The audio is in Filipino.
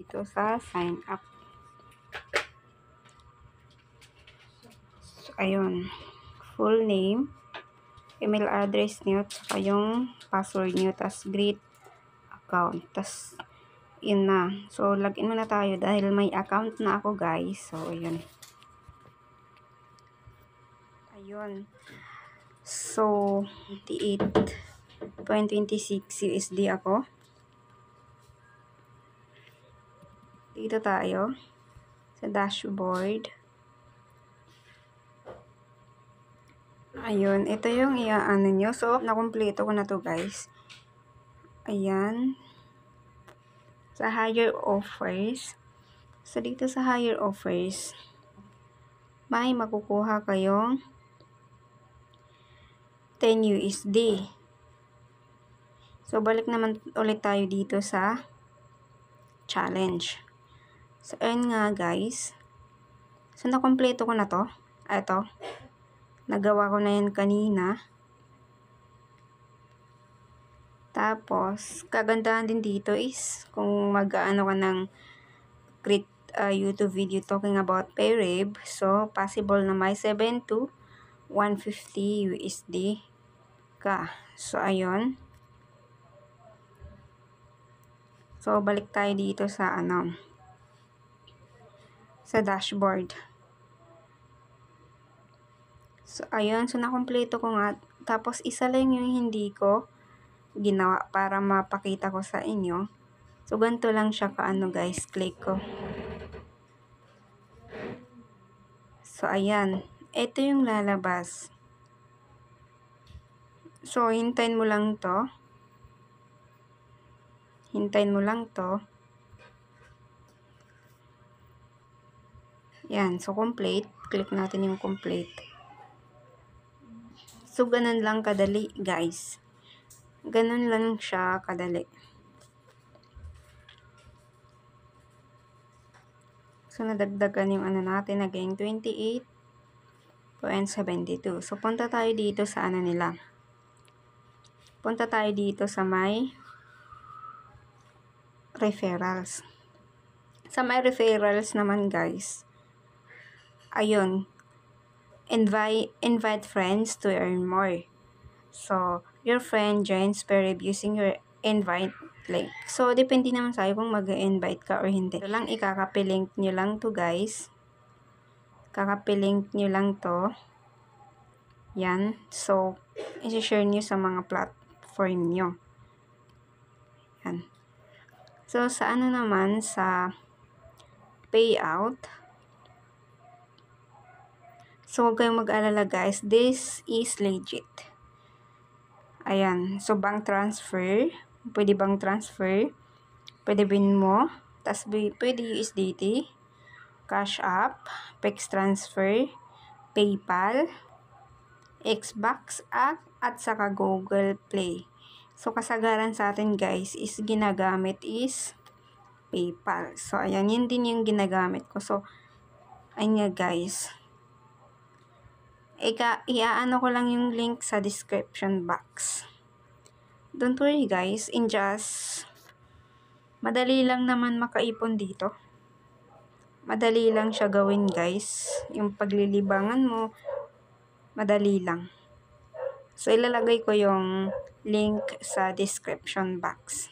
dito sa sign up. So, ayun. Full name, email address nyo, saka yung password nyo, tas create account. Tas, yun na. So, login muna tayo dahil may account na ako, guys. So, ayun. Ayun. So, 28.26 USD ako. Dito tayo sa dashboard. Ayun, ito yung iaano nyo. So, nakumpleto ko na to, guys. Ayan. Sa higher offers. So, dito sa higher offers, may makukuha kayong 10 USD. So, balik naman ulit tayo dito sa challenge. So, ayun nga, guys. So, nakompleto ko na to. Ito. Nagawa ko na yan kanina. Tapos, kagandahan din dito is kung mag-ano ka ng create YouTube video talking about Payrib. So, possible na may 7 to 150 USD ka. So, ayun. So, balik tayo dito sa sa dashboard. So, ayun. So, nakompleto ko nga. Tapos, isa lang yung hindi ko ginawa para mapakita ko sa inyo. So, ganito lang siya kaano, guys. Click ko. So, ayan. Ito yung lalabas. So, hintayin mo lang to. Hintayin mo lang to. Yan. So, complete. Click natin yung complete. So, ganun lang kadali, guys. Ganun lang siya kadali. So, nadagdagan yung natin, naging 28.72. So, punta tayo dito sa nila. Punta tayo dito sa may referrals. Sa may referrals naman, guys. Ayun. Invite friends to earn more. So, your friend joins Payrib using your invite link. So, depende naman sa'yo kung mag-invite ka or hindi. Ito lang, ikakapilink nyo lang to, guys. Kakapilink nyo lang to. Yan. So, isi-share nyo sa mga platform nyo. Yan. So, sa naman, sa payout. So, huwag kayong mag-alala, guys. This is legit. Ayan. So, bank transfer. Pwede bank transfer. Pwede Venmo. Tas, pwede USDT. Cash App. PEX transfer. PayPal. Xbox App. At saka Google Play. So, kasagaran sa atin, guys, is ginagamit is PayPal. So, ayan. Yun din yung ginagamit ko. So, ayun nga, guys. Iaano ko lang yung link sa description box. Don't worry, guys. Madali lang naman makaipon dito. Madali lang siya gawin, guys. Yung paglilibangan mo, madali lang. So, ilalagay ko yung link sa description box.